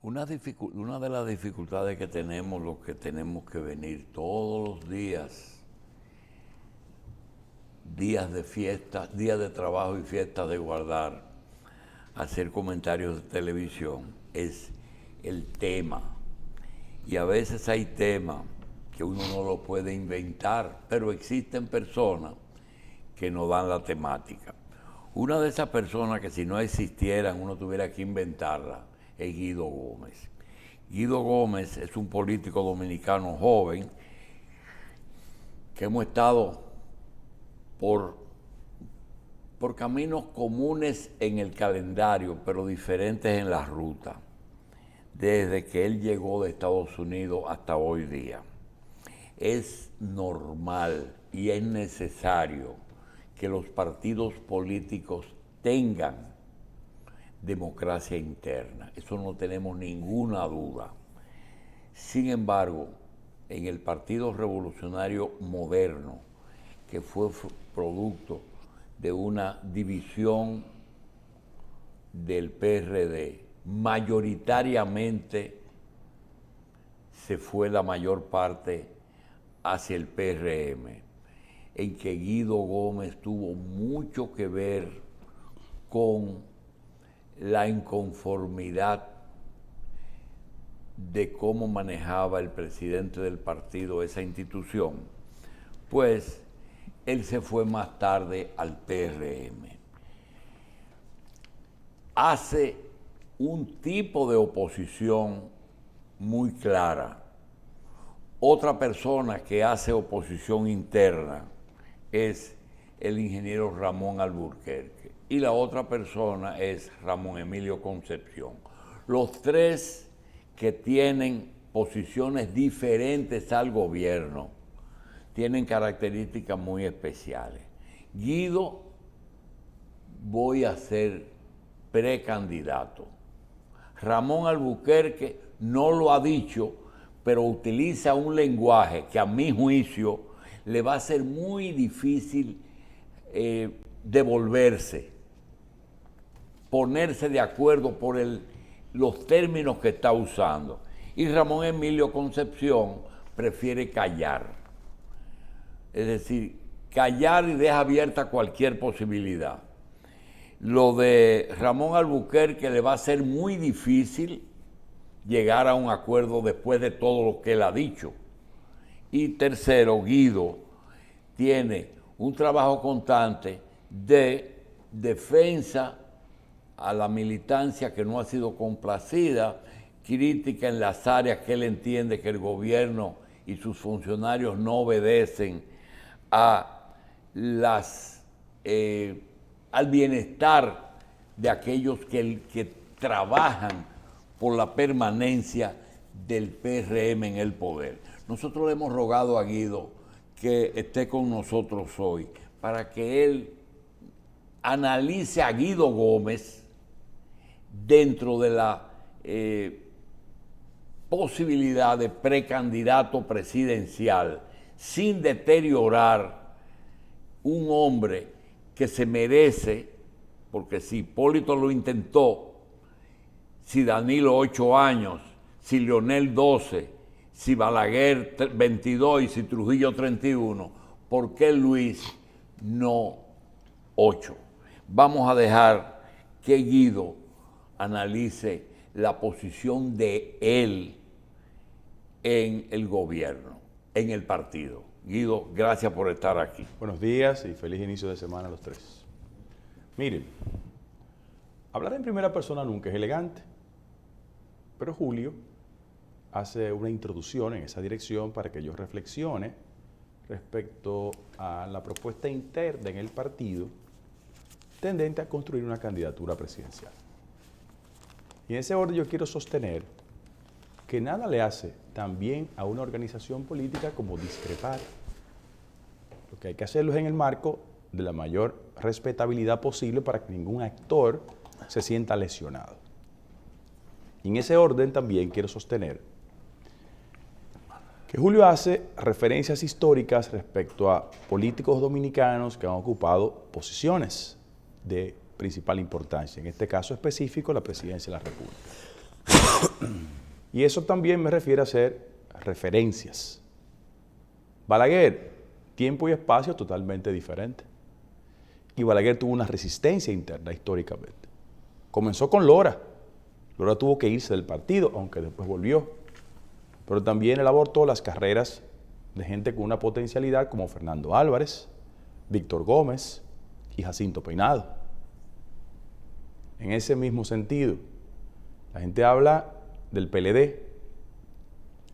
Una de las dificultades que tenemos, los que tenemos que venir todos los días, días de fiesta, días de trabajo y fiestas de guardar, hacer comentarios de televisión, es el tema. Y a veces hay temas que uno no lo puede inventar, pero existen personas que nos dan la temática. Una de esas personas que si no existieran uno tuviera que inventarla es Guido Gómez. Guido Gómez es un político dominicano joven que hemos estado por caminos comunes en el calendario, pero diferentes en la ruta, desde que él llegó de Estados Unidos hasta hoy día. Es normal y es necesario que los partidos políticos tengan democracia interna. Eso no tenemos ninguna duda. Sin embargo, en el Partido Revolucionario Moderno, que fue producto de una división del PRD, mayoritariamente se fue la mayor parte hacia el PRM, en que Guido Gómez tuvo mucho que ver con la inconformidad de cómo manejaba el presidente del partido esa institución, pues él se fue más tarde al PRM. Hace un tipo de oposición muy clara. Otra persona que hace oposición interna es el ingeniero Ramón Alburquerque y la otra persona es Ramón Emilio Concepción. Los tres que tienen posiciones diferentes al gobierno tienen características muy especiales. Guido, voy a ser precandidato. Ramón Alburquerque no lo ha dicho, pero utiliza un lenguaje que a mi juicio le va a ser muy difícil devolverse, ponerse de acuerdo por los términos que está usando. Y Ramón Emilio Concepción prefiere callar. Es decir, callar y deja abierta cualquier posibilidad. Lo de Ramón Alburquerque le va a ser muy difícil llegar a un acuerdo después de todo lo que él ha dicho. Y tercero, Guido tiene un trabajo constante de defensa a la militancia que no ha sido complacida, crítica en las áreas que él entiende que el gobierno y sus funcionarios no obedecen al bienestar de aquellos que trabajan por la permanencia del PRM en el poder. Nosotros le hemos rogado a Guido que esté con nosotros hoy para que él analice a Guido Gómez dentro de la posibilidad de precandidato presidencial sin deteriorar un hombre que se merece, porque si Hipólito lo intentó, si Danilo 8 años, si Leonel 12, si Balaguer 22 y si Trujillo 31, ¿por qué Luis no 8? Vamos a dejar que Guido analice la posición de él en el gobierno, en el partido. Guido, gracias por estar aquí. Buenos días y feliz inicio de semana a los tres. Miren, hablar en primera persona nunca es elegante, pero Julio hace una introducción en esa dirección para que yo reflexione respecto a la propuesta interna en el partido tendente a construir una candidatura presidencial. Y en ese orden yo quiero sostener que nada le hace tan bien a una organización política como discrepar. Lo que hay que hacerlo es en el marco de la mayor respetabilidad posible para que ningún actor se sienta lesionado. Y en ese orden también quiero sostener que Julio hace referencias históricas respecto a políticos dominicanos que han ocupado posiciones de principal importancia, en este caso específico la presidencia de la República. Y eso también me refiere a hacer referencias. Balaguer, tiempo y espacio totalmente diferentes. Y Balaguer tuvo una resistencia interna históricamente. Comenzó con Lora. Lora tuvo que irse del partido, aunque después volvió. Pero también él abortó las carreras de gente con una potencialidad como Fernando Álvarez, Víctor Gómez y Jacinto Peinado. En ese mismo sentido, la gente habla del PLD,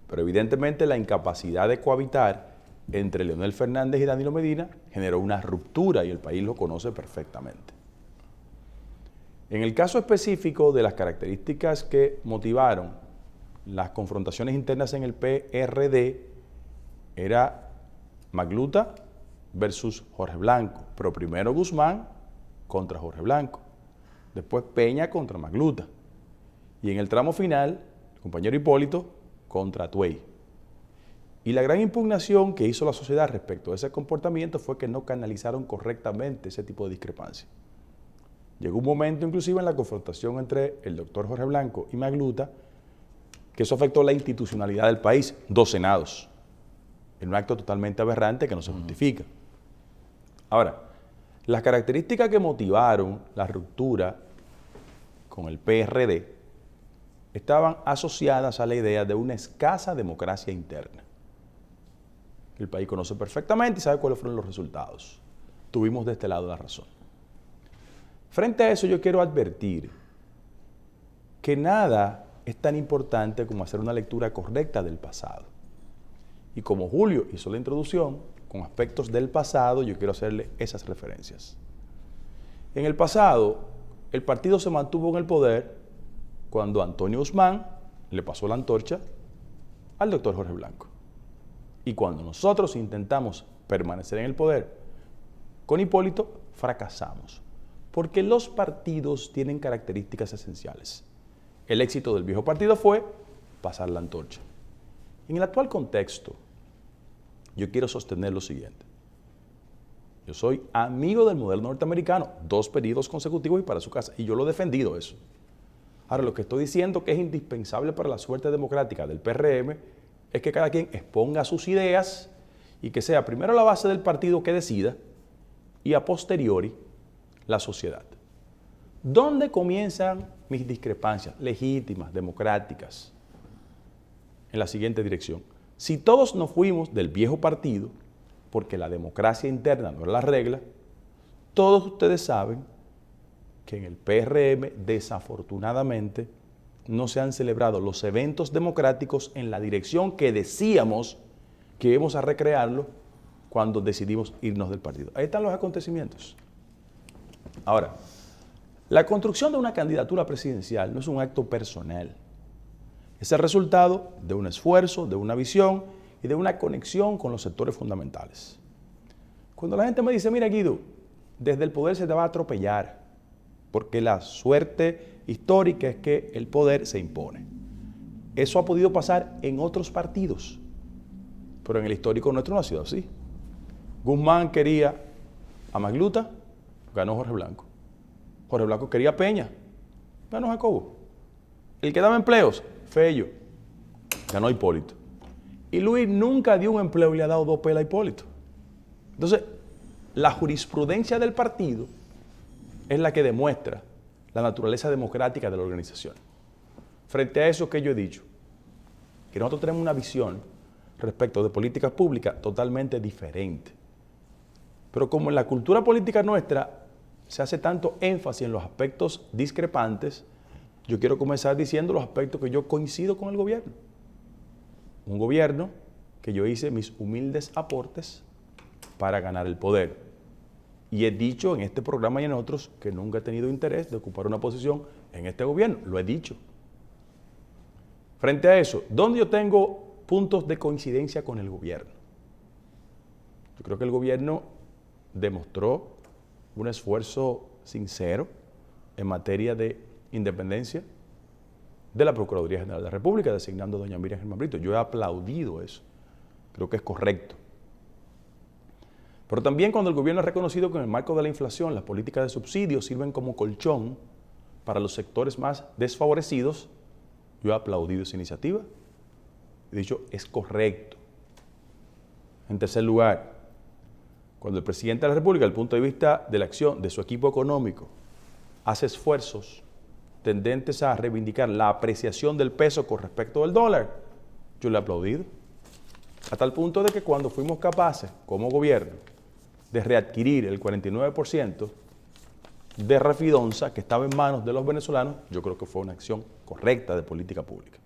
pero evidentemente la incapacidad de cohabitar entre Leonel Fernández y Danilo Medina generó una ruptura y el país lo conoce perfectamente. En el caso específico de las características que motivaron las confrontaciones internas en el PRD, era Magluta versus Jorge Blanco, pero primero Guzmán contra Jorge Blanco, después Peña contra Magluta, y en el tramo final, el compañero Hipólito contra Tuey. Y la gran impugnación que hizo la sociedad respecto a ese comportamiento fue que no canalizaron correctamente ese tipo de discrepancia. Llegó un momento inclusive en la confrontación entre el doctor Jorge Blanco y Magluta, que eso afectó la institucionalidad del país, 2 senados, en un acto totalmente aberrante que no se justifica. Ahora, las características que motivaron la ruptura con el PRD estaban asociadas a la idea de una escasa democracia interna. El país conoce perfectamente y sabe cuáles fueron los resultados. Tuvimos de este lado la razón. Frente a eso yo quiero advertir que nada es tan importante como hacer una lectura correcta del pasado. Y como Julio hizo la introducción, con aspectos del pasado, yo quiero hacerle esas referencias. En el pasado, el partido se mantuvo en el poder cuando Antonio Guzmán le pasó la antorcha al doctor Jorge Blanco. Y cuando nosotros intentamos permanecer en el poder con Hipólito, fracasamos. Porque los partidos tienen características esenciales. El éxito del viejo partido fue pasar la antorcha. En el actual contexto, yo quiero sostener lo siguiente. Yo soy amigo del modelo norteamericano, 2 periodos consecutivos y para su casa, y yo lo he defendido eso. Ahora, lo que estoy diciendo que es indispensable para la suerte democrática del PRM es que cada quien exponga sus ideas y que sea primero la base del partido que decida y a posteriori la sociedad. ¿Dónde comienzan mis discrepancias legítimas, democráticas? En la siguiente dirección. Si todos nos fuimos del viejo partido, porque la democracia interna no era la regla, todos ustedes saben que en el PRM desafortunadamente no se han celebrado los eventos democráticos en la dirección que decíamos que íbamos a recrearlo cuando decidimos irnos del partido. Ahí están los acontecimientos. Ahora, la construcción de una candidatura presidencial no es un acto personal. Es el resultado de un esfuerzo, de una visión y de una conexión con los sectores fundamentales. Cuando la gente me dice, mira Guido, desde el poder se te va a atropellar, porque la suerte histórica es que el poder se impone. Eso ha podido pasar en otros partidos, pero en el histórico nuestro no ha sido así. Guzmán quería a Magluta, ganó Jorge Blanco. Jorge Blanco quería a Peña, ganó Jacobo. El que daba empleos, Fello, ganó Hipólito. Y Luis nunca dio un empleo y le ha dado 2 pelas a Hipólito. Entonces, la jurisprudencia del partido es la que demuestra la naturaleza democrática de la organización. Frente a eso que yo he dicho, que nosotros tenemos una visión respecto de políticas públicas totalmente diferente. Pero como en la cultura política nuestra se hace tanto énfasis en los aspectos discrepantes, yo quiero comenzar diciendo los aspectos que yo coincido con el gobierno. Un gobierno que yo hice mis humildes aportes para ganar el poder. Y he dicho en este programa y en otros que nunca he tenido interés de ocupar una posición en este gobierno. Lo he dicho. Frente a eso, ¿dónde yo tengo puntos de coincidencia con el gobierno? Yo creo que el gobierno demostró un esfuerzo sincero en materia de independencia de la Procuraduría General de la República, designando a doña Miriam Germán Brito. Yo he aplaudido eso. Creo que es correcto. Pero también cuando el gobierno ha reconocido que en el marco de la inflación las políticas de subsidios sirven como colchón para los sectores más desfavorecidos, Yo he aplaudido esa iniciativa. He dicho, es correcto. En tercer lugar, cuando el presidente de la República, desde el punto de vista de la acción de su equipo económico, hace esfuerzos tendentes a reivindicar la apreciación del peso con respecto del dólar, yo le he aplaudido. A tal punto de que cuando fuimos capaces, como gobierno, de readquirir el 49% de Refidonza, que estaba en manos de los venezolanos, yo creo que fue una acción correcta de política pública.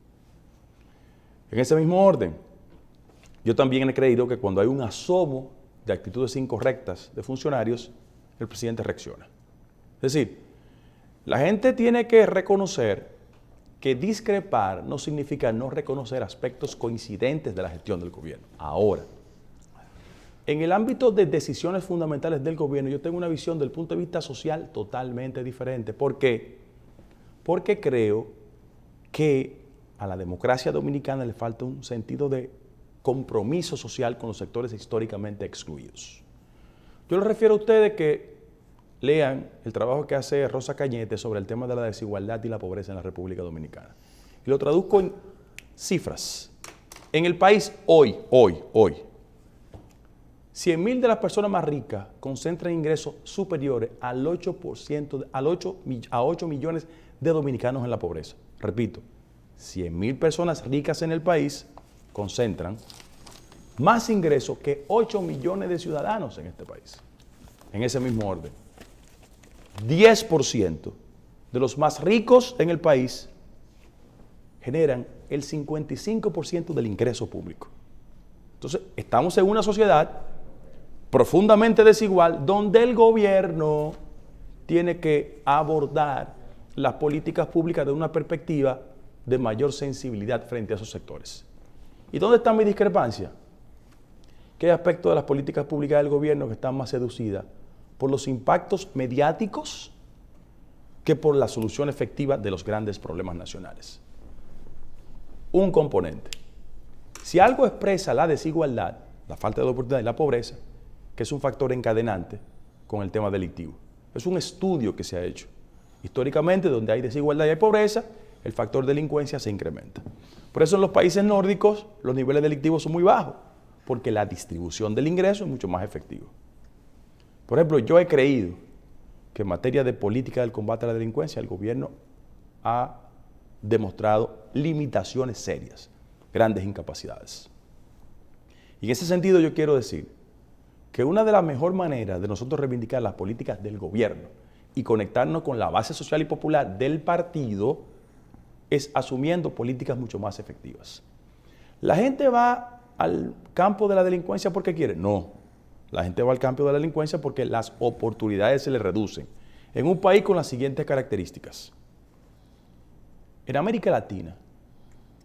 En ese mismo orden, yo también he creído que cuando hay un asomo de actitudes incorrectas de funcionarios, el presidente reacciona. Es decir, la gente tiene que reconocer que discrepar no significa no reconocer aspectos coincidentes de la gestión del gobierno. Ahora, en el ámbito de decisiones fundamentales del gobierno, yo tengo una visión del punto de vista social totalmente diferente. ¿Por qué? Porque creo que a la democracia dominicana le falta un sentido de compromiso social con los sectores históricamente excluidos. Yo les refiero a ustedes que lean el trabajo que hace Rosa Cañete sobre el tema de la desigualdad y la pobreza en la República Dominicana. Y lo traduzco en cifras. En el país hoy, 100,000 de las personas más ricas concentran ingresos superiores al 8%, a 8 millones de dominicanos en la pobreza. Repito, 100,000 personas ricas en el país concentran más ingresos que 8 millones de ciudadanos en este país. En ese mismo orden, 10% de los más ricos en el país generan el 55% del ingreso público. Entonces, estamos en una sociedad profundamente desigual donde el gobierno tiene que abordar las políticas públicas de una perspectiva de mayor sensibilidad frente a esos sectores. ¿Y dónde está mi discrepancia? ¿Qué aspectos de las políticas públicas del gobierno que están más seducidas por los impactos mediáticos que por la solución efectiva de los grandes problemas nacionales? Un componente. Si algo expresa la desigualdad, la falta de oportunidad y la pobreza, que es un factor encadenante con el tema delictivo. Es un estudio que se ha hecho. Históricamente, donde hay desigualdad y hay pobreza, el factor delincuencia se incrementa. Por eso en los países nórdicos los niveles delictivos son muy bajos, porque la distribución del ingreso es mucho más efectiva. Por ejemplo, yo he creído que en materia de política del combate a la delincuencia, el gobierno ha demostrado limitaciones serias, grandes incapacidades. Y en ese sentido yo quiero decir que una de las mejores maneras de nosotros reivindicar las políticas del gobierno y conectarnos con la base social y popular del partido es asumiendo políticas mucho más efectivas. ¿La gente va al campo de la delincuencia porque quiere? No. La gente va al campo de la delincuencia porque las oportunidades se le reducen. En un país con las siguientes características. En América Latina,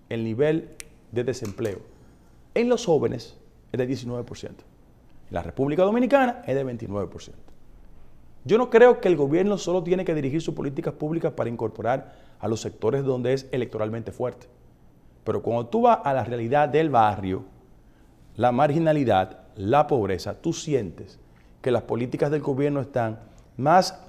el nivel de desempleo en los jóvenes es de 19%. En la República Dominicana es de 29%. Yo no creo que el gobierno solo tiene que dirigir sus políticas públicas para incorporar a los sectores donde es electoralmente fuerte. Pero cuando tú vas a la realidad del barrio, la marginalidad, la pobreza, tú sientes que las políticas del gobierno están más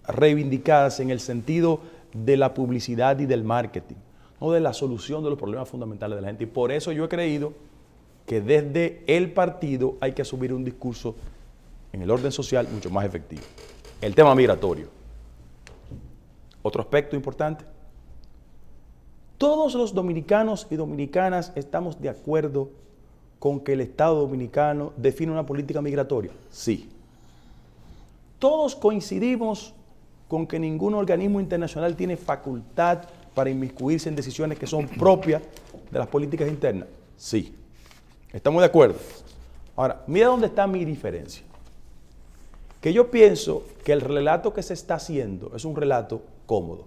reivindicadas en el sentido de la publicidad y del marketing, no de la solución de los problemas fundamentales de la gente. Y por eso yo he creído que desde el partido hay que asumir un discurso en el orden social mucho más efectivo. El tema migratorio. Otro aspecto importante. Todos los dominicanos y dominicanas estamos de acuerdo con que el Estado dominicano define una política migratoria. Sí. Todos coincidimos con que ningún organismo internacional tiene facultad para inmiscuirse en decisiones que son propias de las políticas internas. Sí. Estamos de acuerdo. Ahora, mira dónde está mi diferencia. Que yo pienso que el relato que se está haciendo es un relato cómodo,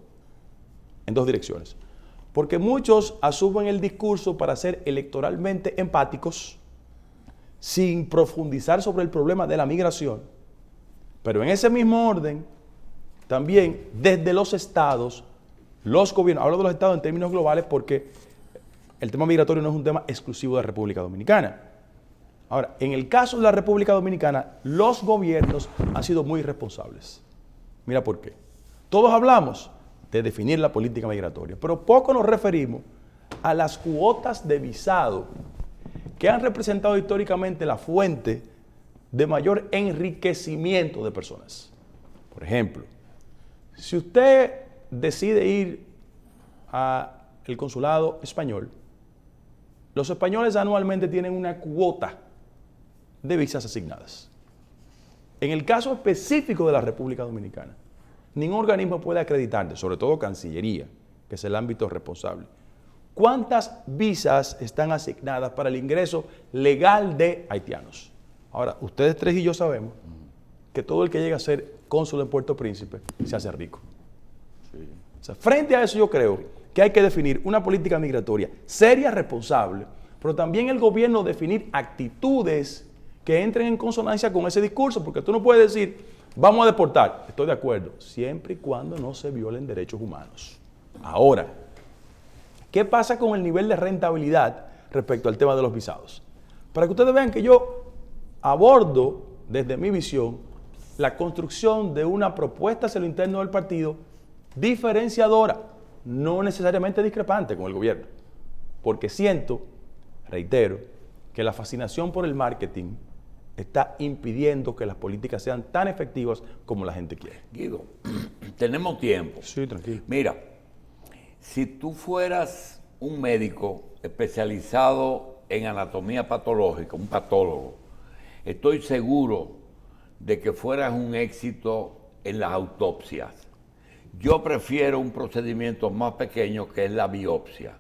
en dos direcciones. Porque muchos asumen el discurso para ser electoralmente empáticos, sin profundizar sobre el problema de la migración. Pero en ese mismo orden, también desde los estados, los gobiernos, hablo de los estados en términos globales porque el tema migratorio no es un tema exclusivo de la República Dominicana. Ahora, en el caso de la República Dominicana, los gobiernos han sido muy responsables. Mira por qué. Todos hablamos de definir la política migratoria, pero poco nos referimos a las cuotas de visado que han representado históricamente la fuente de mayor enriquecimiento de personas. Por ejemplo, si usted decide ir al consulado español, los españoles anualmente tienen una cuota de visas asignadas. En el caso específico de la República Dominicana, ningún organismo puede acreditarte, sobre todo Cancillería, que es el ámbito responsable, cuántas visas están asignadas para el ingreso legal de haitianos. Ahora, ustedes tres y yo sabemos que todo el que llega a ser cónsul en Puerto Príncipe se hace rico. Sí. O sea, frente a eso yo creo que hay que definir una política migratoria seria, responsable, pero también el gobierno definir actitudes que entren en consonancia con ese discurso, porque tú no puedes decir, vamos a deportar. Estoy de acuerdo, siempre y cuando no se violen derechos humanos. Ahora, ¿qué pasa con el nivel de rentabilidad respecto al tema de los visados? Para que ustedes vean que yo abordo desde mi visión la construcción de una propuesta hacia lo interno del partido diferenciadora, no necesariamente discrepante con el gobierno, porque siento, reitero, que la fascinación por el marketing está impidiendo que las políticas sean tan efectivas como la gente quiere. Guido, tenemos tiempo. Sí, tranquilo. Mira, si tú fueras un médico especializado en anatomía patológica, un patólogo, estoy seguro de que fueras un éxito en las autopsias. Yo prefiero un procedimiento más pequeño que es la biopsia.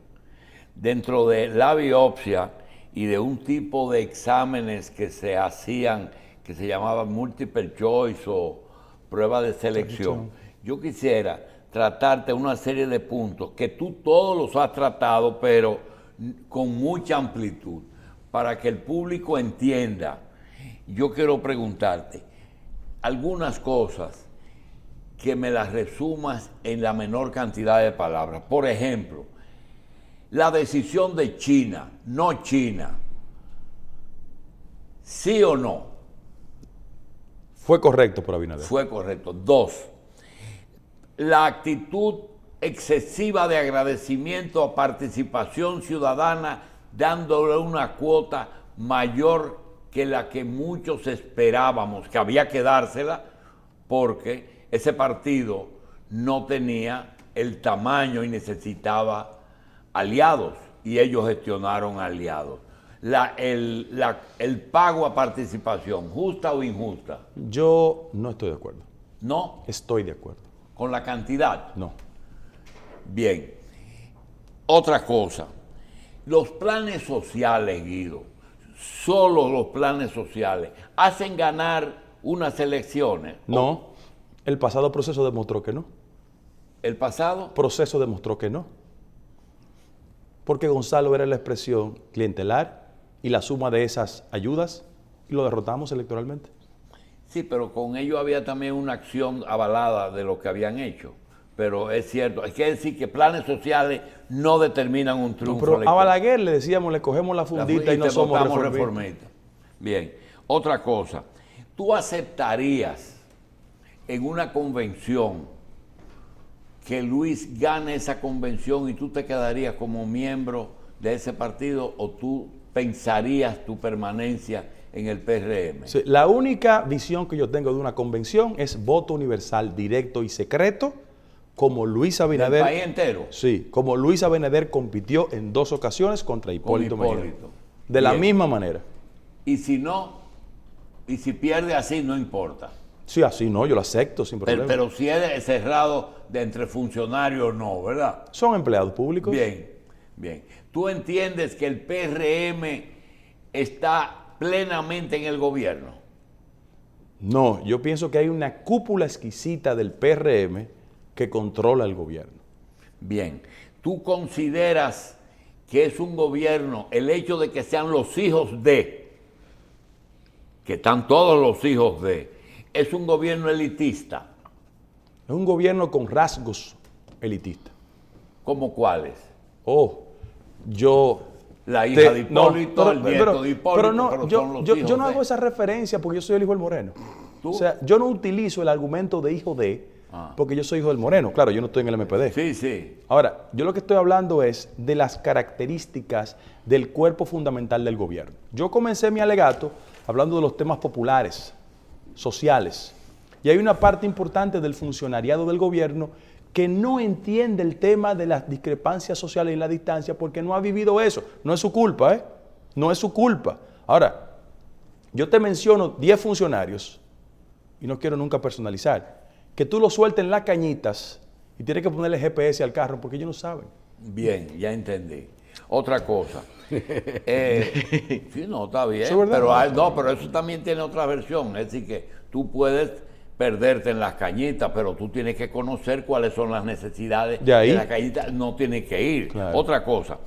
Dentro de la biopsia y de un tipo de exámenes que se hacían, que se llamaban multiple choice o prueba de selección, yo quisiera tratarte una serie de puntos que tú todos los has tratado, pero con mucha amplitud, para que el público entienda. Yo quiero preguntarte algunas cosas que me las resumas en la menor cantidad de palabras. Por ejemplo, la decisión de China, no China, ¿sí o no? Fue correcto por Abinader. Fue correcto. 2, la actitud excesiva de agradecimiento a participación ciudadana, dándole una cuota mayor que la que muchos esperábamos, que había que dársela, porque ese partido no tenía el tamaño y necesitaba aliados, y ellos gestionaron aliados. El pago a participación, ¿justa o injusta? Yo no estoy de acuerdo. ¿No? Estoy de acuerdo. ¿Con la cantidad? No. Bien. Otra cosa, los planes sociales, Guido, solo los planes sociales, ¿hacen ganar unas elecciones? No. El pasado proceso demostró que no. ¿El pasado? Proceso demostró que no. Porque Gonzalo era la expresión clientelar y la suma de esas ayudas y lo derrotamos electoralmente. Sí, pero con ello había también una acción avalada de lo que habían hecho. Pero es cierto, hay que decir que planes sociales no determinan un triunfo. No, pero a Balaguer le decíamos, le cogemos la fundita y no somos reformistas. Bien, otra cosa, ¿tú aceptarías en una convención que Luis gane esa convención y tú te quedarías como miembro de ese partido, o tú pensarías tu permanencia en el PRM? Sí, la única visión que yo tengo de una convención es voto universal, directo y secreto, como Luis Abinader. ¿El país entero? Sí, como Luis Abinader compitió en 2 ocasiones contra Hipólito Mejía. De la misma manera. Y si no, y si pierde así, no importa. Sí, así no, yo lo acepto sin problema. Pero si es cerrado de entre funcionarios, no, ¿verdad? Son empleados públicos. Bien, bien. ¿Tú entiendes que el PRM está plenamente en el gobierno? No, yo pienso que hay una cúpula exquisita del PRM que controla el gobierno. Bien. ¿Tú consideras que es un gobierno, el hecho de que sean los hijos de, que están todos los hijos de, es un gobierno elitista? Es un gobierno con rasgos elitistas. ¿Cómo cuáles? La hija de Hipólito, el nieto de Hipólito, pero no, yo no hago esa referencia porque yo soy el hijo del Moreno. ¿Tú? O sea, yo no utilizo el argumento de hijo de porque yo soy hijo del Moreno. Claro, yo no estoy en el MPD. Sí, sí. Ahora, yo lo que estoy hablando es de las características del cuerpo fundamental del gobierno. Yo comencé mi alegato hablando de los temas populares, sociales. Y hay una parte importante del funcionariado del gobierno que no entiende el tema de las discrepancias sociales y la distancia porque no ha vivido eso. No es su culpa, ¿eh? No es su culpa. Ahora, yo te menciono 10 funcionarios, y no quiero nunca personalizar, que tú los sueltes en las cañitas y tienes que ponerle GPS al carro porque ellos no saben. Bien, ya entendí. Otra cosa. Sí, no, está bien. ¿Eso es verdad? Pero eso también tiene otra versión. Es decir, que tú puedes perderte en las cañitas, pero tú tienes que conocer cuáles son las necesidades de la cañita. No tienes que ir. Claro. Otra cosa.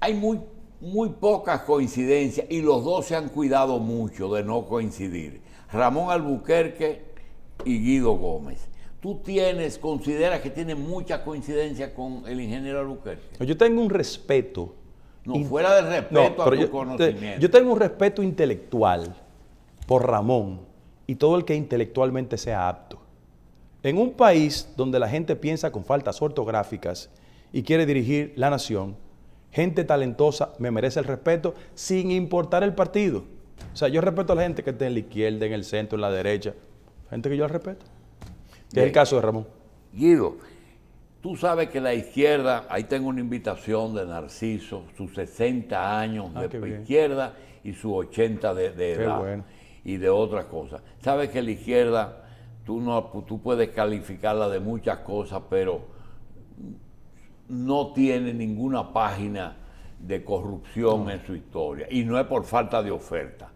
Hay muy pocas coincidencias y los dos se han cuidado mucho de no coincidir. Ramón Albuquerque y Guido Gómez. ¿Tú consideras que tienes mucha coincidencia con el ingeniero Albuquerque? Yo tengo un respeto. No, fuera del respeto a tu conocimiento. Yo tengo un respeto intelectual por Ramón y todo el que intelectualmente sea apto. En un país donde la gente piensa con faltas ortográficas y quiere dirigir la nación, gente talentosa me merece el respeto sin importar el partido. O sea, yo respeto a la gente que está en la izquierda, en el centro, en la derecha. Gente que yo la respeto. Que es el caso de Ramón. Guido, tú sabes que la izquierda, ahí tengo una invitación de Narciso, sus 60 años de izquierda y sus 80 de edad. Bueno. Y de otras cosas. Sabes que la izquierda, tú puedes calificarla de muchas cosas, pero no tiene ninguna página de corrupción en su historia. Y no es por falta de oferta.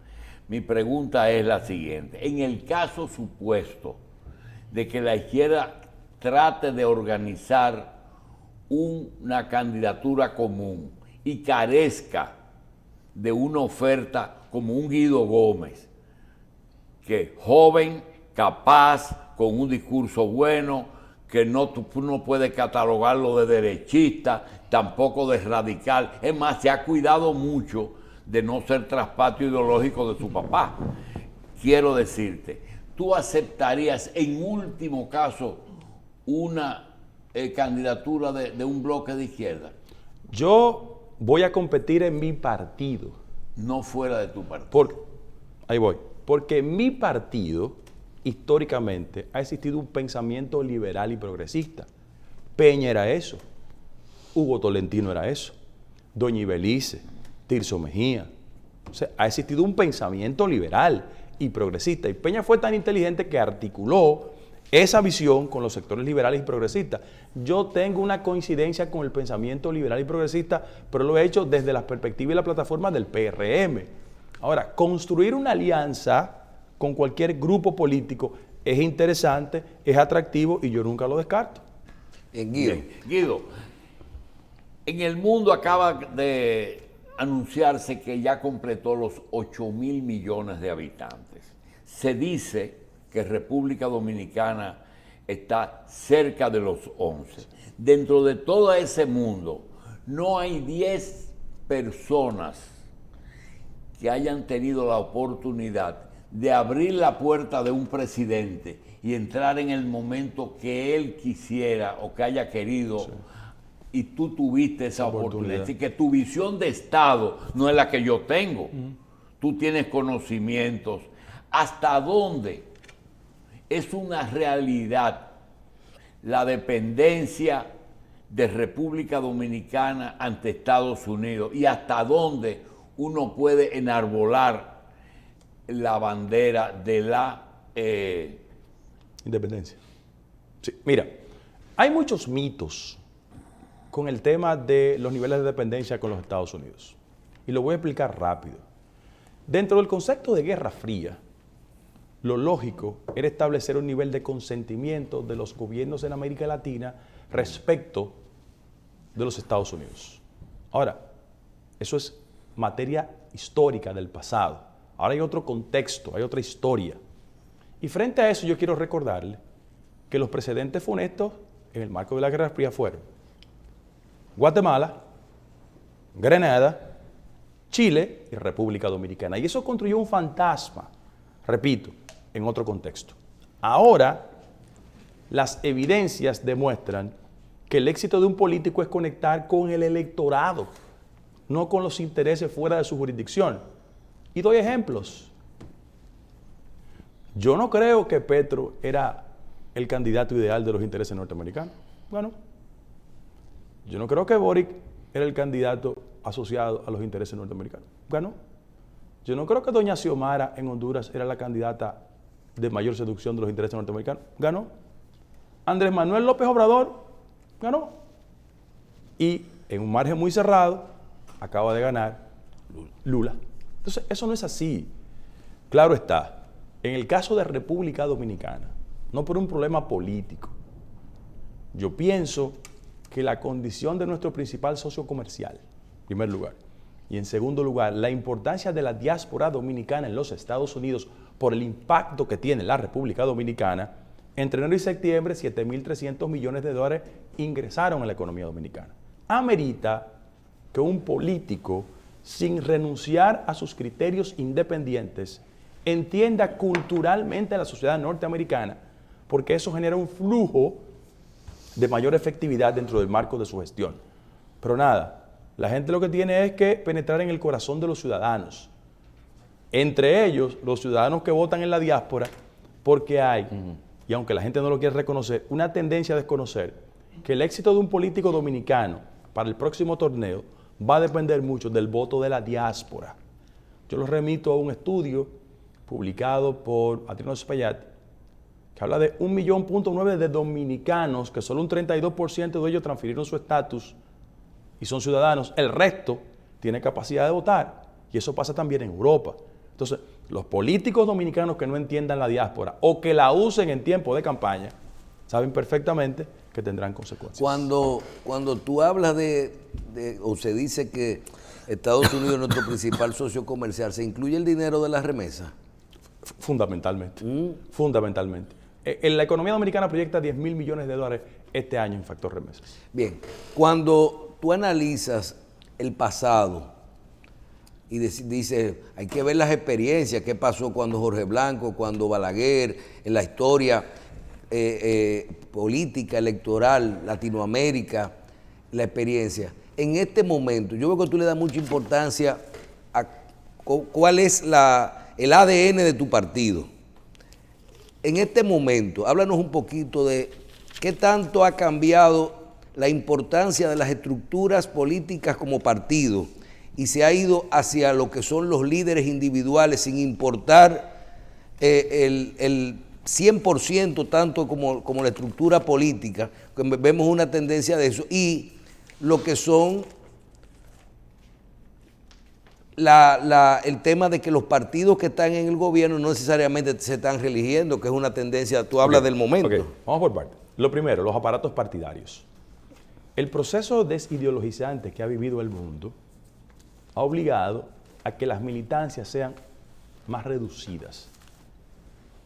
Mi pregunta es la siguiente. En el caso supuesto de que la izquierda trate de organizar una candidatura común y carezca de una oferta como un Guido Gómez, que joven, capaz, con un discurso bueno, que tú no puedes catalogarlo de derechista, tampoco de radical. Es más, se ha cuidado mucho de no ser traspatio ideológico de su papá. Quiero decirte, ¿tú aceptarías en último caso una candidatura de un bloque de izquierda? Yo voy a competir en mi partido. No fuera de tu partido. Ahí voy. Porque en mi partido, históricamente, ha existido un pensamiento liberal y progresista. Peña era eso. Hugo Tolentino era eso. Doña Ibelice, Tirso Mejía. O sea, ha existido un pensamiento liberal y progresista. Y Peña fue tan inteligente que articuló esa visión con los sectores liberales y progresistas. Yo tengo una coincidencia con el pensamiento liberal y progresista, pero lo he hecho desde la perspectiva y la plataforma del PRM. Ahora, construir una alianza con cualquier grupo político es interesante, es atractivo y yo nunca lo descarto. Guido, en el mundo acaba de anunciarse que ya completó los 8.000 millones de habitantes. Se dice que República Dominicana está cerca de los 11. Dentro de todo ese mundo, no hay 10 personas que hayan tenido la oportunidad de abrir la puerta de un presidente y entrar en el momento que él quisiera o que haya querido, sí, y tú tuviste esa oportunidad. Así que tu visión de Estado no es la que yo tengo. Tú tienes conocimientos. ¿Hasta dónde es una realidad la dependencia de República Dominicana ante Estados Unidos? ¿Y hasta dónde uno puede enarbolar la bandera de la independencia? Sí, mira, hay muchos mitos con el tema de los niveles de dependencia con los Estados Unidos. Y lo voy a explicar rápido. Dentro del concepto de Guerra Fría, lo lógico era establecer un nivel de consentimiento de los gobiernos en América Latina respecto de los Estados Unidos. Ahora, eso es materia histórica del pasado. Ahora hay otro contexto, hay otra historia. Y frente a eso yo quiero recordarle que los precedentes funestos en el marco de la Guerra Fría fueron Guatemala, Grenada, Chile y República Dominicana. Y eso construyó un fantasma, repito, en otro contexto. Ahora, las evidencias demuestran que el éxito de un político es conectar con el electorado, no con los intereses fuera de su jurisdicción. Y doy ejemplos. Yo no creo que Petro era el candidato ideal de los intereses norteamericanos. Bueno, yo no creo que Boric era el candidato asociado a los intereses norteamericanos. Ganó. Yo no creo que doña Xiomara en Honduras era la candidata de mayor seducción de los intereses norteamericanos. Ganó. Andrés Manuel López Obrador ganó. Y en un margen muy cerrado acaba de ganar Lula. Entonces, eso no es así. Claro está, en el caso de República Dominicana, no por un problema político, yo pienso que la condición de nuestro principal socio comercial, en primer lugar, y en segundo lugar, la importancia de la diáspora dominicana en los Estados Unidos por el impacto que tiene la República Dominicana, entre enero y septiembre, 7.300 millones de dólares ingresaron a la economía dominicana. Amerita que un político, sin renunciar a sus criterios independientes, entienda culturalmente a la sociedad norteamericana, porque eso genera un flujo de mayor efectividad dentro del marco de su gestión. Pero nada, la gente lo que tiene es que penetrar en el corazón de los ciudadanos. Entre ellos, los ciudadanos que votan en la diáspora, porque hay, y aunque la gente no lo quiere reconocer, una tendencia a desconocer que el éxito de un político dominicano para el próximo torneo va a depender mucho del voto de la diáspora. Yo los remito a un estudio publicado por Adriano Espaillat, que habla de 1,9 millones de dominicanos, que solo un 32% de ellos transfirieron su estatus y son ciudadanos. El resto tiene capacidad de votar. Y eso pasa también en Europa. Entonces, los políticos dominicanos que no entiendan la diáspora o que la usen en tiempo de campaña, saben perfectamente que tendrán consecuencias. Cuando tú hablas o se dice que Estados Unidos es nuestro principal socio comercial, ¿se incluye el dinero de las remesas? Fundamentalmente. Fundamentalmente. En la economía dominicana proyecta 10.000 millones de dólares este año en factor remesas. Bien, cuando tú analizas el pasado y dices, hay que ver las experiencias, qué pasó cuando Jorge Blanco, cuando Balaguer, en la historia política, electoral, Latinoamérica, la experiencia. En este momento, yo veo que tú le das mucha importancia a cuál es el ADN de tu partido. En este momento, háblanos un poquito de qué tanto ha cambiado la importancia de las estructuras políticas como partido y se ha ido hacia lo que son los líderes individuales sin importar el 100% tanto como la estructura política, que vemos una tendencia de eso, y lo que son el tema de que los partidos que están en el gobierno no necesariamente se están reeligiendo, que es una tendencia, tú hablas del momento. Okay. Vamos por partes. Lo primero, los aparatos partidarios. El proceso desideologizante que ha vivido el mundo ha obligado a que las militancias sean más reducidas.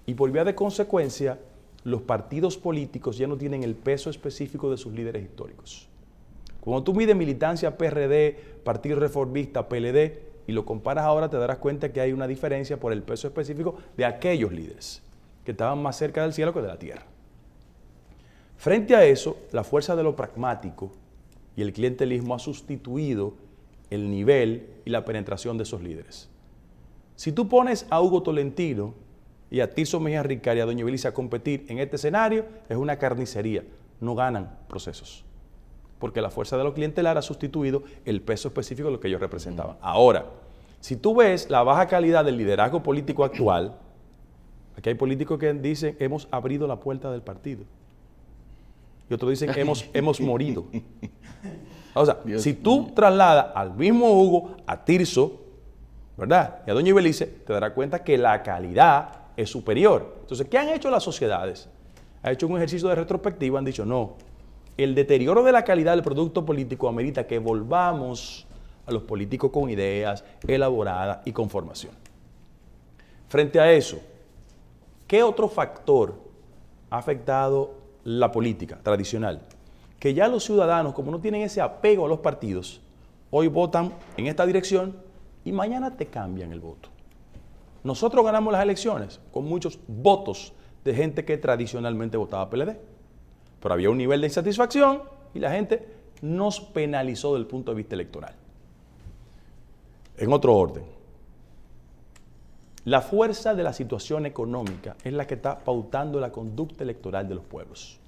Y por vía de consecuencia, los partidos políticos ya no tienen el peso específico de sus líderes históricos. Cuando tú mides militancia PRD, Partido Reformista, PLD, y lo comparas ahora, te darás cuenta que hay una diferencia por el peso específico de aquellos líderes que estaban más cerca del cielo que de la tierra. Frente a eso, la fuerza de lo pragmático y el clientelismo ha sustituido el nivel y la penetración de esos líderes. Si tú pones a Hugo Tolentino y a Tirso Mejía Ricard y a Doña Belice a competir en este escenario, es una carnicería. No ganan procesos, porque la fuerza de lo clientelar ha sustituido el peso específico de lo que ellos representaban. Ahora, si tú ves la baja calidad del liderazgo político actual, aquí hay políticos que dicen hemos abrido la puerta del partido. Y otros dicen hemos morido. O sea, Dios si tú mío. Trasladas al mismo Hugo, a Tirso, ¿verdad? Y a Doña Belice, te darás cuenta que la calidad es superior. Entonces, ¿qué han hecho las sociedades? Han hecho un ejercicio de retrospectiva, han dicho, no, el deterioro de la calidad del producto político amerita que volvamos a los políticos con ideas elaboradas y con formación. Frente a eso, ¿qué otro factor ha afectado la política tradicional? Que ya los ciudadanos, como no tienen ese apego a los partidos, hoy votan en esta dirección y mañana te cambian el voto. Nosotros ganamos las elecciones con muchos votos de gente que tradicionalmente votaba PLD. Pero había un nivel de insatisfacción y la gente nos penalizó desde el punto de vista electoral. En otro orden, la fuerza de la situación económica es la que está pautando la conducta electoral de los pueblos.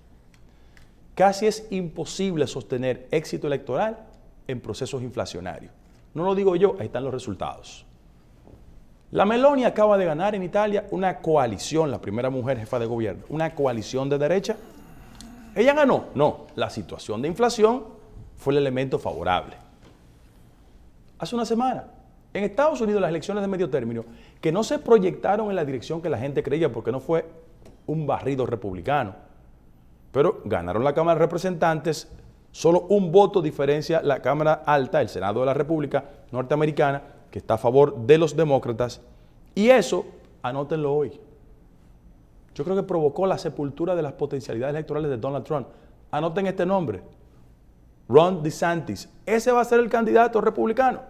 Casi es imposible sostener éxito electoral en procesos inflacionarios. No lo digo yo, ahí están los resultados. La Meloni acaba de ganar en Italia una coalición, la primera mujer jefa de gobierno, una coalición de derecha. ¿Ella ganó? No, la situación de inflación fue el elemento favorable. Hace una semana, en Estados Unidos, las elecciones de medio término, que no se proyectaron en la dirección que la gente creía, porque no fue un barrido republicano, pero ganaron la Cámara de Representantes, solo un voto diferencia la Cámara Alta, el Senado de la República Norteamericana, que está a favor de los demócratas, y eso, anótenlo hoy. Yo creo que provocó la sepultura de las potencialidades electorales de Donald Trump. Anoten este nombre, Ron DeSantis. Ese va a ser el candidato republicano.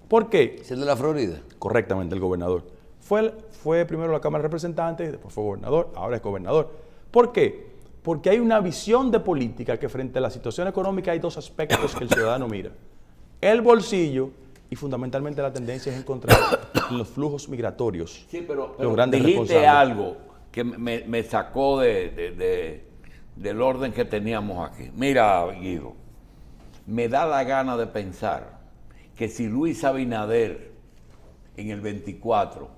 ¿Por qué? ¿Es el de la Florida? Correctamente, el gobernador. Fue primero la Cámara de Representantes, después fue gobernador, ahora es gobernador. ¿Por qué? Porque hay una visión de política que frente a la situación económica hay dos aspectos que el ciudadano mira. El bolsillo y fundamentalmente la tendencia es encontrar en los flujos migratorios. Sí, pero los grandes dijiste responsables. algo que me sacó del orden que teníamos aquí. Mira, Guido, me da la gana de pensar que si Luis Abinader en el 24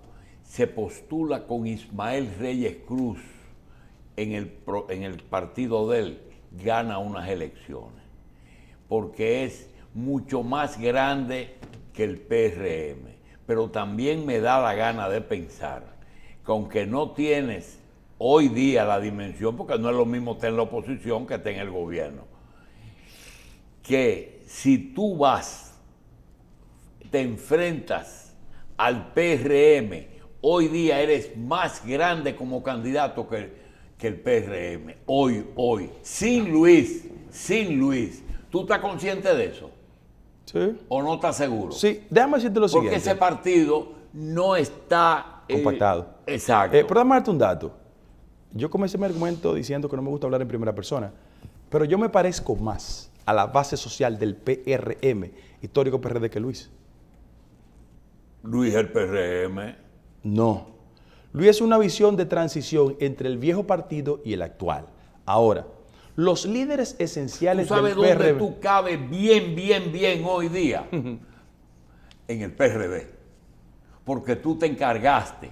se postula con Ismael Reyes Cruz en el partido de él, gana unas elecciones, porque es mucho más grande que el PRM. Pero también me da la gana de pensar que aunque no tienes hoy día la dimensión, porque no es lo mismo estar en la oposición que estar en el gobierno, que si tú te enfrentas al PRM, hoy día eres más grande como candidato que el PRM. Hoy, sin Luis. ¿Tú estás consciente de eso? Sí. ¿O no estás seguro? Sí, déjame decirte lo siguiente. Porque ese partido no está compactado. Exacto. Pero déjame darte un dato. Yo comencé mi argumento diciendo que no me gusta hablar en primera persona, pero yo me parezco más a la base social del PRM, histórico PRD, que Luis. Luis el PRM. No. Luis es una visión de transición entre el viejo partido y el actual. Ahora, los líderes esenciales ¿Tú sabes del PRD... dónde tú cabes bien hoy día? En el PRD. Porque tú te encargaste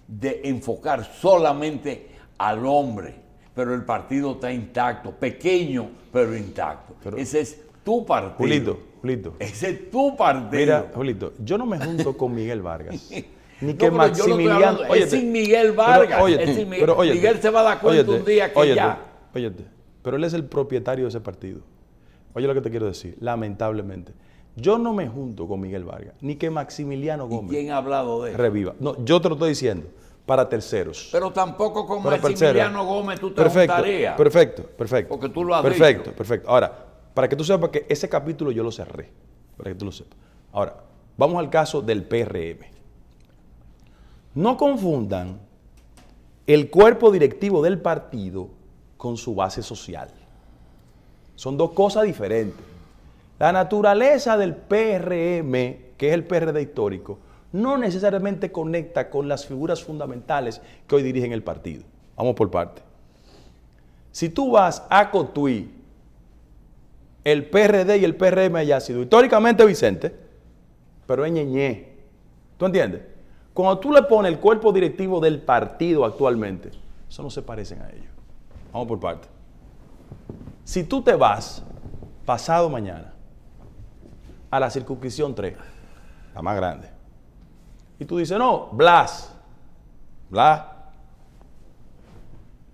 de enfocar solamente al hombre, pero el partido está intacto, pequeño, pero intacto. Ese es tu partido. Julito. Ese es tu partido. Mira, Julito, yo no me junto con Miguel Vargas. Ni No, que pero Maximiliano... yo no estoy hablando, es sin Miguel Vargas. Miguel se va a dar cuenta un día que ya... Óyete, pero él es el propietario de ese partido. Oye lo que te quiero decir, lamentablemente. Yo no me junto con Miguel Vargas, ni que Maximiliano Gómez... ¿Quién ha hablado de eso? Reviva. No, yo te lo estoy diciendo, para terceros. Pero tampoco con Para Maximiliano Gómez tú te juntarías. Perfecto. Porque tú lo has Perfecto. dicho. Ahora, para que tú sepas que ese capítulo yo lo cerré. Para que tú lo sepas. Ahora, vamos al caso del PRM. No confundan el cuerpo directivo del partido con su base social. Son dos cosas diferentes. La naturaleza del PRM, que es el PRD histórico, no necesariamente conecta con las figuras fundamentales que hoy dirigen el partido. Vamos por parte. Si tú vas a Cotuí, el PRD y el PRM haya sido históricamente Vicente, pero es Ñeñé. ¿Tú entiendes? Cuando tú le pones el cuerpo directivo del partido actualmente, eso no se parecen a ellos. Vamos por parte. Si tú te vas pasado mañana a la circunscripción 3, la más grande, y tú dices, no, Blas.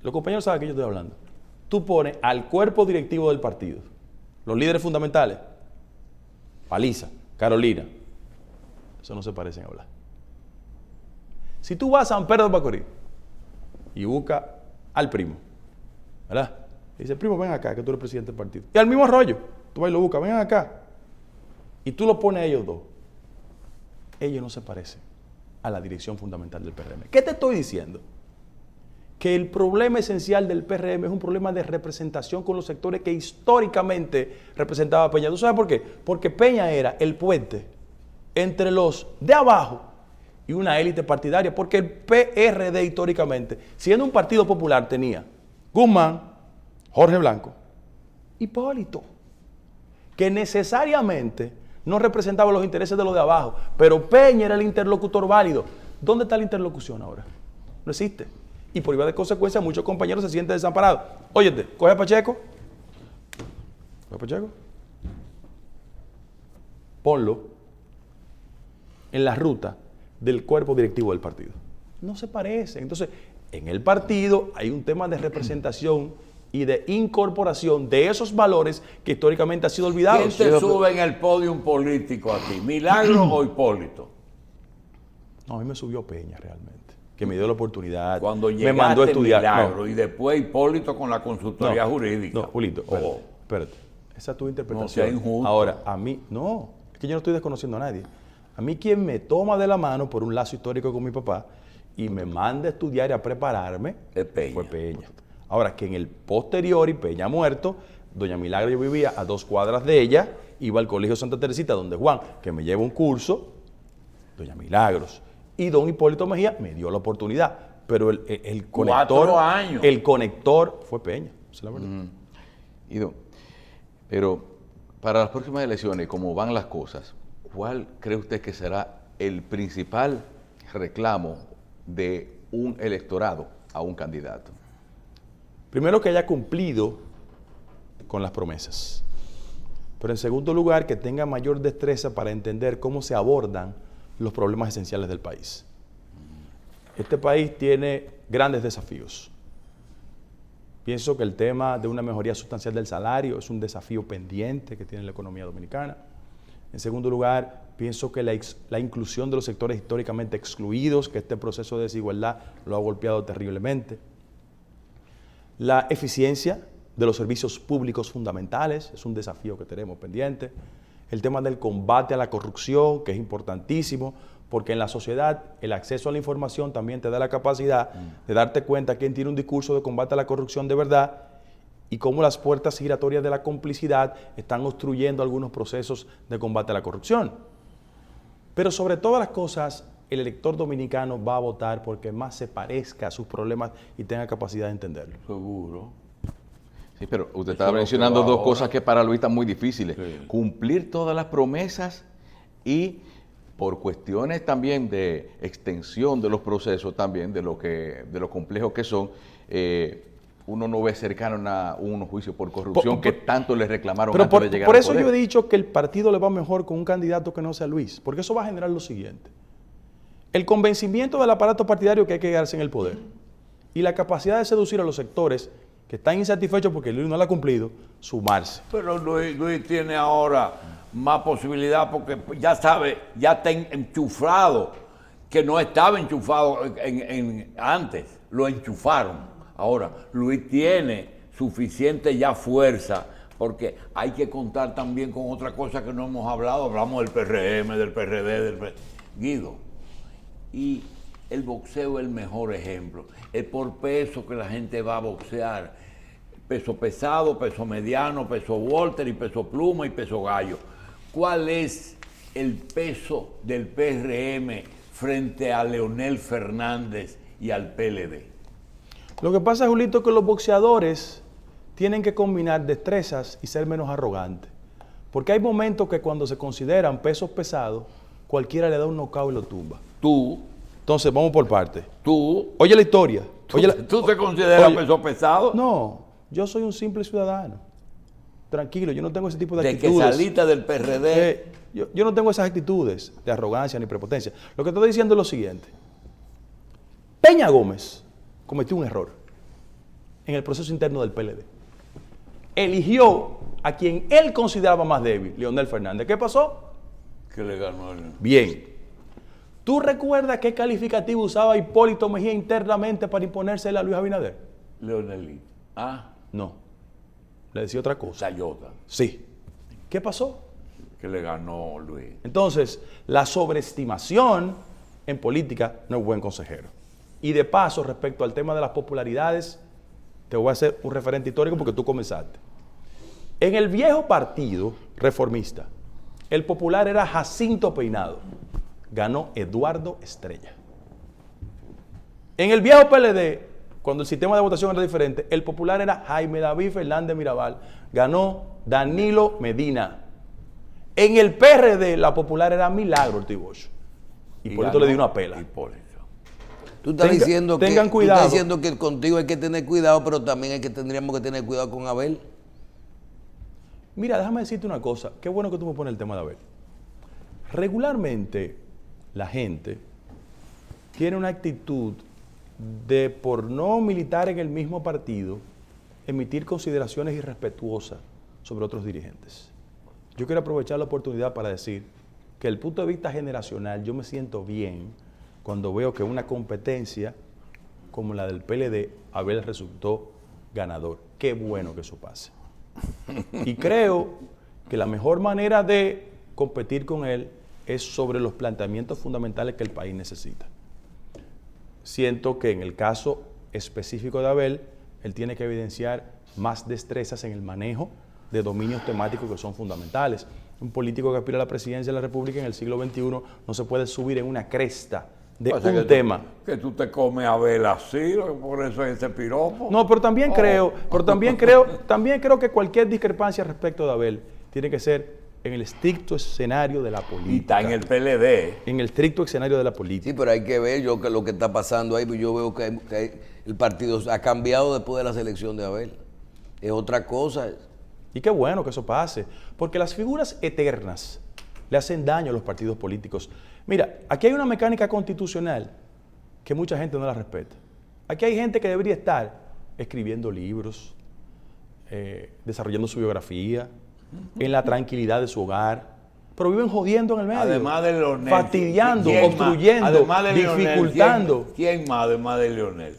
Los compañeros saben que yo estoy hablando. Tú pones al cuerpo directivo del partido, los líderes fundamentales, Paliza, Carolina, eso no se parecen a Blas. Si tú vas a San Pedro de Macorís y buscas al primo, ¿verdad? Y dice, primo, ven acá, que tú eres presidente del partido. Y al mismo Arroyo, tú vas y lo buscas, ven acá. Y tú lo pones a ellos dos. Ellos no se parecen a la dirección fundamental del PRM. ¿Qué te estoy diciendo? que el problema esencial del PRM es un problema de representación con los sectores que históricamente representaba Peña. ¿Tú sabes por qué? Porque Peña era el puente entre los de abajo y una élite partidaria, porque el PRD históricamente, siendo un partido popular, tenía Guzmán, Jorge Blanco, Hipólito, que necesariamente no representaba los intereses de los de abajo, pero Peña era el interlocutor válido. ¿Dónde está la interlocución ahora? No existe. Y por vía de consecuencia, muchos compañeros se sienten desamparados. Óyete, coge a Pacheco. Coge a Pacheco. Ponlo en la ruta del cuerpo directivo del partido. No se parecen. Entonces, en el partido hay un tema de representación y de incorporación de esos valores que históricamente han sido olvidados. ¿Quién te sube en el podio político a ti? ¿Milagro o Hipólito? No, a mí me subió Peña realmente, que me dio la oportunidad, Cuando me mandó a estudiar. Milagro, y después Hipólito con la consultoría jurídica. No, Julito, espérate, espérate. Esa es tu interpretación. No sea injusto. Ahora, a mí, no, es que yo no estoy desconociendo a nadie. A mí quien me toma de la mano por un lazo histórico con mi papá y me manda a estudiar y a prepararme fue Peña. Ahora, que en el posterior, y Peña muerto, doña Milagro, yo vivía a 2 cuadras de ella, iba al Colegio Santa Teresita, donde Juan, que me lleva un curso, doña Milagros, y don Hipólito Mejía me dio la oportunidad, pero el conector, 4 años. El conector fue Peña, esa es la verdad. Ido, pero para las próximas elecciones, como van las cosas, ¿cuál cree usted que será el principal reclamo de un electorado a un candidato? Primero, que haya cumplido con las promesas. Pero en segundo lugar, que tenga mayor destreza para entender cómo se abordan los problemas esenciales del país. Este país tiene grandes desafíos. Pienso que el tema de una mejoría sustancial del salario es un desafío pendiente que tiene la economía dominicana. En segundo lugar, pienso que la inclusión de los sectores históricamente excluidos, que este proceso de desigualdad lo ha golpeado terriblemente. La eficiencia de los servicios públicos fundamentales es un desafío que tenemos pendiente. El tema del combate a la corrupción, que es importantísimo, porque en la sociedad el acceso a la información también te da la capacidad de darte cuenta quién tiene un discurso de combate a la corrupción de verdad y cómo las puertas giratorias de la complicidad están obstruyendo algunos procesos de combate a la corrupción. Pero sobre todas las cosas, el elector dominicano va a votar porque más se parezca a sus problemas y tenga capacidad de entenderlo. Seguro. Sí, pero usted Eso estaba es lo mencionando que va dos ahora. cosas que para Luis están muy difíciles. Sí. Cumplir todas las promesas y por cuestiones también de extensión de los procesos también, de lo complejos que son, uno no ve cercano a unos juicios por corrupción que tanto le reclamaron Pero antes de llegar por al eso poder. yo he dicho que el partido le va mejor con un candidato que no sea Luis, porque eso va a generar lo siguiente. El convencimiento del aparato partidario que hay que quedarse en el poder y la capacidad de seducir a los sectores que están insatisfechos porque Luis no la ha cumplido, sumarse. Pero Luis tiene ahora más posibilidad porque ya sabe, ya está enchufado, que no estaba enchufado antes, lo enchufaron. Ahora, Luis tiene suficiente ya fuerza, porque hay que contar también con otra cosa que no hemos hablado, hablamos del PRM, del PRD, Guido. Y el boxeo es el mejor ejemplo. Es por peso que la gente va a boxear. Peso pesado, peso mediano, peso Walter y peso pluma y peso gallo. ¿Cuál es el peso del PRM frente a Leonel Fernández y al PLD? Lo que pasa, Julito, es que los boxeadores tienen que combinar destrezas y ser menos arrogantes. Porque hay momentos que cuando se consideran pesos pesados, cualquiera le da un knockout y lo tumba. Tú, Entonces, vamos por partes. tú, Oye la historia. ¿tú te consideras oye, peso pesado? No, yo soy un simple ciudadano. Tranquilo, yo no tengo ese tipo de De que actitudes. saliste del PRD. Yo no tengo esas actitudes de arrogancia ni prepotencia. Lo que estoy diciendo es lo siguiente. Peña Gómez cometió un error en el proceso interno del PLD. Eligió a quien él consideraba más débil, Leonel Fernández. ¿Qué pasó? Que le ganó el... Bien. ¿Tú recuerdas qué calificativo usaba Hipólito Mejía internamente para imponérsela a Luis Abinader? Leonelito. Ah, No. Le decía otra cosa. Sayota, Sí. ¿Qué pasó? que le ganó Luis. Entonces, la sobreestimación en política no es buen consejero. Y de paso, respecto al tema de las popularidades, te voy a hacer un referente histórico porque tú comenzaste. En el viejo partido reformista, el popular era Jacinto Peinado. Ganó Eduardo Estrella. En el viejo PLD, cuando el sistema de votación era diferente, el popular era Jaime David Fernández Mirabal. Ganó Danilo Medina. En el PRD, la popular era Milagro Ortiz Bosch. Y por eso le dio una pela. Hipólito. Tú estás diciendo tengan cuidado. Tú estás diciendo que contigo hay que tener cuidado, pero también tendríamos que tener cuidado con Abel. Mira, déjame decirte una cosa. Qué bueno que tú me pones el tema de Abel. Regularmente, la gente tiene una actitud de, por no militar en el mismo partido, emitir consideraciones irrespetuosas sobre otros dirigentes. Yo quiero aprovechar la oportunidad para decir que desde el punto de vista generacional yo me siento bien cuando veo que una competencia como la del PLD, Abel resultó ganador. Qué bueno que eso pase. Y creo que la mejor manera de competir con él es sobre los planteamientos fundamentales que el país necesita. Siento que en el caso específico de Abel, él tiene que evidenciar más destrezas en el manejo de dominios temáticos que son fundamentales. Un político que aspira a la presidencia de la República en el siglo XXI no se puede subir en una cresta de un tema. Que tú te comes a Abel así, por eso es ese piropo. No, pero también creo que cualquier discrepancia respecto de Abel tiene que ser en el estricto escenario de la política. Y está en el PLD. En el estricto escenario de la política. Sí, pero hay que ver que lo que está pasando ahí, pues yo veo que el partido ha cambiado después de la selección de Abel. Es otra cosa. Y qué bueno que eso pase, porque las figuras eternas le hacen daño a los partidos políticos. Mira, aquí hay una mecánica constitucional que mucha gente no la respeta. Aquí hay gente que debería estar escribiendo libros, desarrollando su biografía, en la tranquilidad de su hogar, pero viven jodiendo en el medio. Además de Leonel. Fastidiando, obstruyendo, dificultando. Leonel, ¿quién más además de Leonel?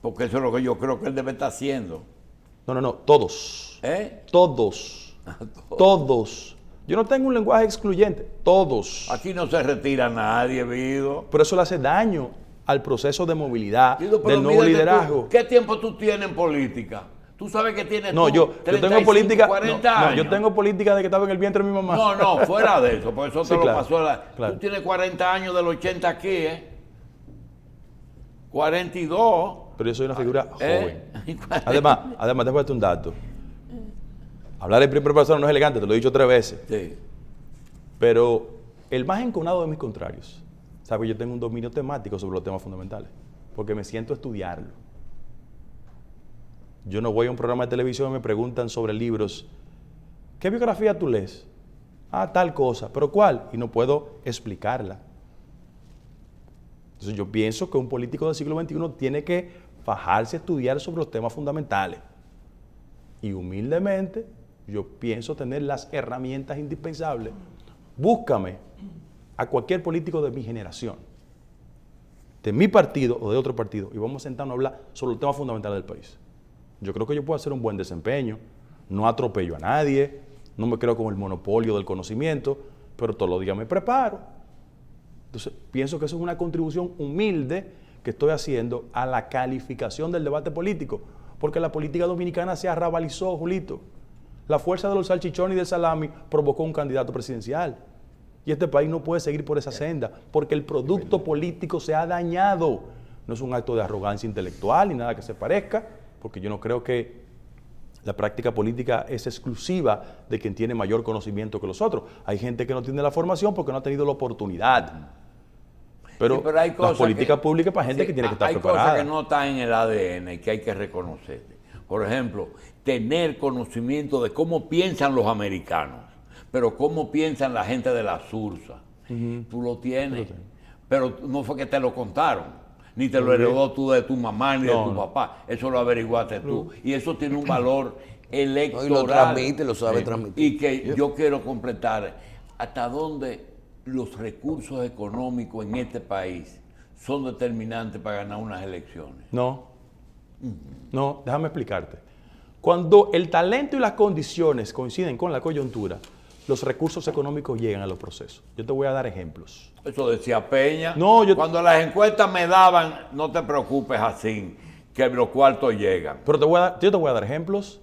Porque eso es lo que yo creo que él debe estar haciendo. No, todos. Todos. Todos. Yo no tengo un lenguaje excluyente. Todos. Aquí no se retira nadie, Vido. Pero eso le hace daño al proceso de movilidad, del nuevo liderazgo. ¿Qué tiempo tú tienes en política? Tú sabes que tienes yo 35, tengo política, 40 años. yo tengo política de que estaba en el vientre de mi mamá. No, fuera de eso, por eso Sí, te lo claro, pasó. claro. Tú tienes 40 años del 80 aquí, 42. Pero yo soy una figura joven. Además, déjame darte un dato. Hablar en primera persona no es elegante, te lo he dicho 3 veces. Sí. Pero el más enconado de mis contrarios sabe que yo tengo un dominio temático sobre los temas fundamentales, porque me siento a estudiarlo. Yo no voy a un programa de televisión y me preguntan sobre libros. ¿Qué biografía tú lees? Tal cosa. ¿Pero cuál? Y no puedo explicarla. Entonces yo pienso que un político del siglo XXI tiene que fajarse a estudiar sobre los temas fundamentales. Y humildemente, yo pienso tener las herramientas indispensables. Búscame a cualquier político de mi generación, de mi partido o de otro partido, y vamos a sentarnos a hablar sobre los temas fundamentales del país. Yo creo que yo puedo hacer un buen desempeño, no atropello a nadie, no me creo con el monopolio del conocimiento, pero todos los días me preparo. Entonces, pienso que eso es una contribución humilde que estoy haciendo a la calificación del debate político, porque la política dominicana se arrabalizó, Julito. La fuerza de los salchichones y del salami provocó un candidato presidencial. Y este país no puede seguir por esa senda, porque el producto político se ha dañado. No es un acto de arrogancia intelectual ni nada que se parezca, porque yo no creo que la práctica política es exclusiva de quien tiene mayor conocimiento que los otros. Hay gente que no tiene la formación porque no ha tenido la oportunidad. Pero, sí, pero hay la política pública es para gente que tiene que estar preparada. Hay cosas que no están en el ADN y que hay que reconocer. Por ejemplo, tener conocimiento de cómo piensan los americanos, pero cómo piensan la gente de la Sursa. Tú lo tienes, pero no fue que te lo contaron. Ni te lo heredó tú de tu mamá ni de tu papá. Eso lo averiguaste tú. Y eso tiene un valor electoral. Y lo transmite, lo sabe transmitir. Y que yo quiero completar hasta dónde los recursos económicos en este país son determinantes para ganar unas elecciones. No, déjame explicarte. Cuando el talento y las condiciones coinciden con la coyuntura, los recursos económicos llegan a los procesos. Yo te voy a dar ejemplos. Eso decía Peña. No, Cuando las encuestas me daban, no te preocupes así, que los cuartos llegan. Pero yo te voy a dar ejemplos.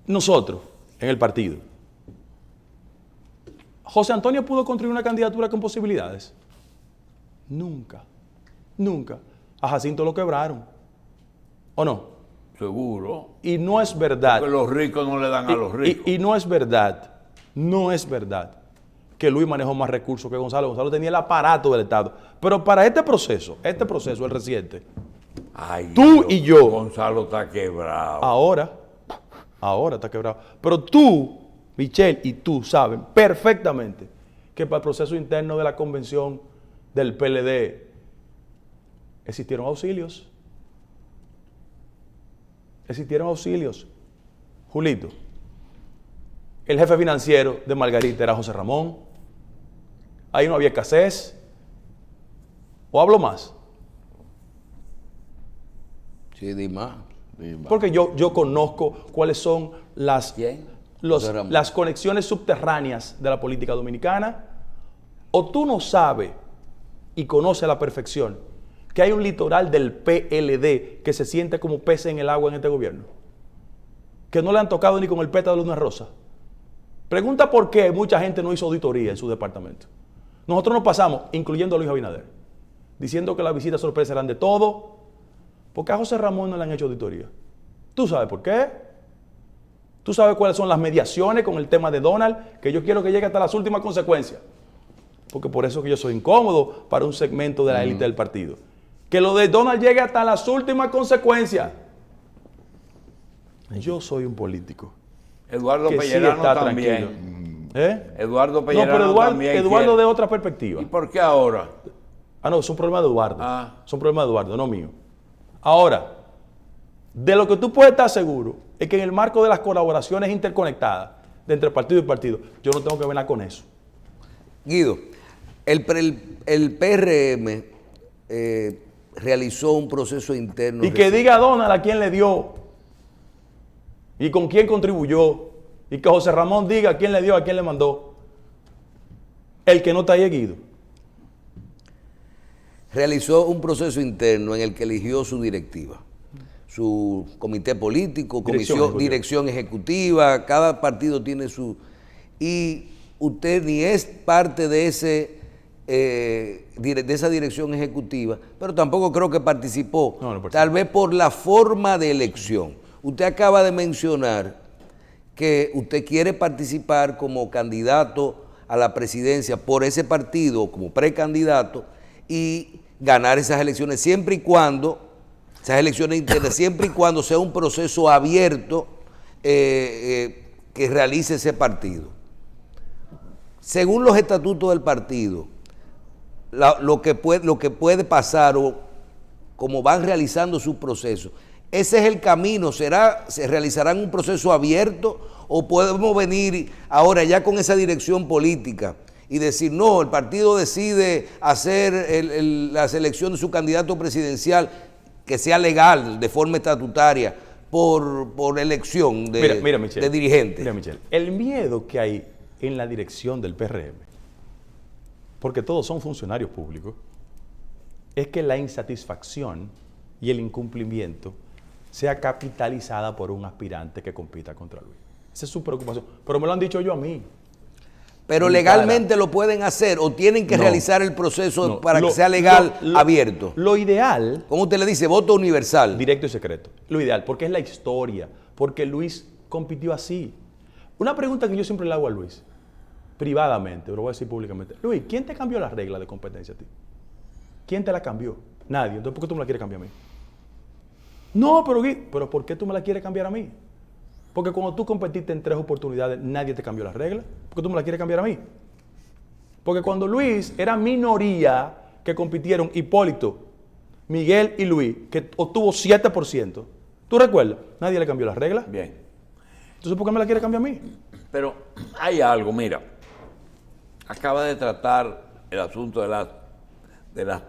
Nosotros, en el partido, ¿José Antonio pudo construir una candidatura con posibilidades? Nunca. Nunca. A Jacinto lo quebraron. ¿O no? Seguro. Y no es verdad. Porque los ricos no le dan a los ricos. Y no es verdad. No es verdad que Luis manejó más recursos que Gonzalo. Gonzalo tenía el aparato del Estado. Pero para este proceso, el reciente, Ay, tú y yo. Gonzalo está quebrado. Ahora está quebrado. Pero tú, Michelle, y tú saben perfectamente que para el proceso interno de la convención del PLD existieron auxilios. Julito, el jefe financiero de Margarita era José Ramón. Ahí no había escasez. ¿O hablo más? Sí, di más. Porque yo conozco cuáles son ¿Quién? José Ramón. las conexiones subterráneas de la política dominicana. O tú no sabes y conoces a la perfección que hay un litoral del PLD que se siente como pez en el agua en este gobierno, que no le han tocado ni con el pétalo de una rosa. Pregunta por qué mucha gente no hizo auditoría en su departamento. Nosotros nos pasamos, incluyendo a Luis Abinader, diciendo que las visitas sorpresa eran de todo, porque a José Ramón no le han hecho auditoría. ¿Tú sabes por qué? ¿Tú sabes cuáles son las mediaciones con el tema de Donald? Que yo quiero que llegue hasta las últimas consecuencias. Porque por eso que yo soy incómodo para un segmento de la élite del partido. Que lo de Donald llegue hasta las últimas consecuencias. Yo soy un político Eduardo que Pellerano sí está también. tranquilo. Eduardo No, Pellerano pero también. Eduardo quiere. de otra perspectiva. ¿Y por qué ahora? No, es un problema de Eduardo. Ah. Es un problema de Eduardo, no mío. Ahora, de lo que tú puedes estar seguro es que en el marco de las colaboraciones interconectadas de entre partido y partido, yo no tengo que ver nada con eso. Guido, el PRM realizó un proceso interno. Y que diga Donald a quién le dio y con quién contribuyó. Y que José Ramón diga a quién le dio, a quién le mandó. El que no está ahí es Guido. Realizó un proceso interno en el que eligió su directiva, su comité político, dirección ejecutiva, cada partido tiene su... Y usted ni es parte de esa dirección ejecutiva, pero tampoco creo que participó, No participó. Tal vez por la forma de elección. Usted acaba de mencionar que usted quiere participar como candidato a la presidencia por ese partido, como precandidato, y ganar esas elecciones siempre y cuando, esas elecciones internas, siempre y cuando sea un proceso abierto que realice ese partido. Según los estatutos del partido, lo que puede pasar o como van realizando su proceso, ese es el camino. ¿Se realizarán un proceso abierto o podemos venir ahora ya con esa dirección política y decir, no, el partido decide hacer la selección de su candidato presidencial que sea legal, de forma estatutaria, por elección Mira, Michelle, de dirigentes? Mira, Michelle, el miedo que hay en la dirección del PRM, porque todos son funcionarios públicos, es que la insatisfacción y el incumplimiento sea capitalizada por un aspirante que compita contra Luis. Esa es su preocupación. Pero me lo han dicho yo a mí. Pero legalmente lo pueden hacer o tienen que realizar el proceso para que sea legal, abierto. Lo ideal, ¿Cómo usted le dice? Voto universal. directo y secreto. Lo ideal, porque es la historia, porque Luis compitió así. Una pregunta que yo siempre le hago a Luis, privadamente, lo voy a decir públicamente. Luis, ¿quién te cambió las reglas de competencia a ti? ¿Quién te la cambió? Nadie. Entonces, ¿por qué tú me la quieres cambiar a mí? No, pero ¿por qué tú me la quieres cambiar a mí? Porque cuando tú competiste en 3 oportunidades, nadie te cambió las reglas. ¿Por qué tú me la quieres cambiar a mí? Porque cuando Luis era minoría que compitieron Hipólito, Miguel y Luis, que obtuvo 7%, ¿tú recuerdas? Nadie le cambió las reglas. Bien. Entonces, ¿por qué me la quieres cambiar a mí? Pero hay algo, mira. Acaba de tratar el asunto de las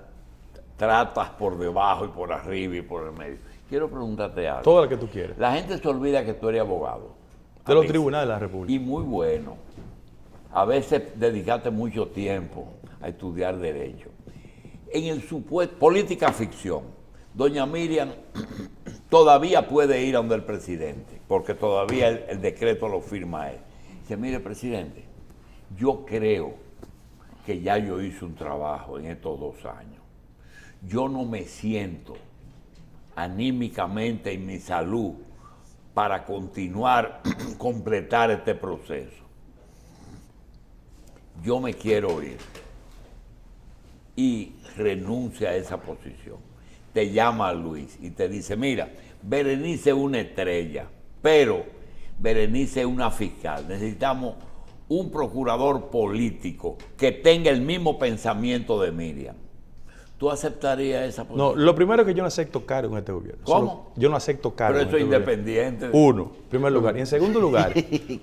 tratas por debajo y por arriba y por el medio. Quiero preguntarte algo. Toda la que tú quieres. La gente se olvida que tú eres abogado. De los tribunales de la República. Y muy bueno. A veces dedicaste mucho tiempo a estudiar Derecho. En el supuesto, política ficción, doña Miriam todavía puede ir a donde el presidente, porque todavía el decreto lo firma él. Dice, mire, presidente, yo creo que ya yo hice un trabajo en estos 2 años. Yo no me siento anímicamente en mi salud para continuar, completar este proceso. Yo me quiero ir. Y renuncia a esa posición. Te llama Luis y te dice, mira, Berenice es una estrella, pero Berenice es una fiscal. Necesitamos un procurador político que tenga el mismo pensamiento de Miriam. ¿Tú aceptarías esa posición? No, lo primero es que yo no acepto cargo en este gobierno. ¿Cómo? Yo no acepto cargo. Pero eso es en este independiente. gobierno. Uno, en primer lugar. Y en segundo lugar,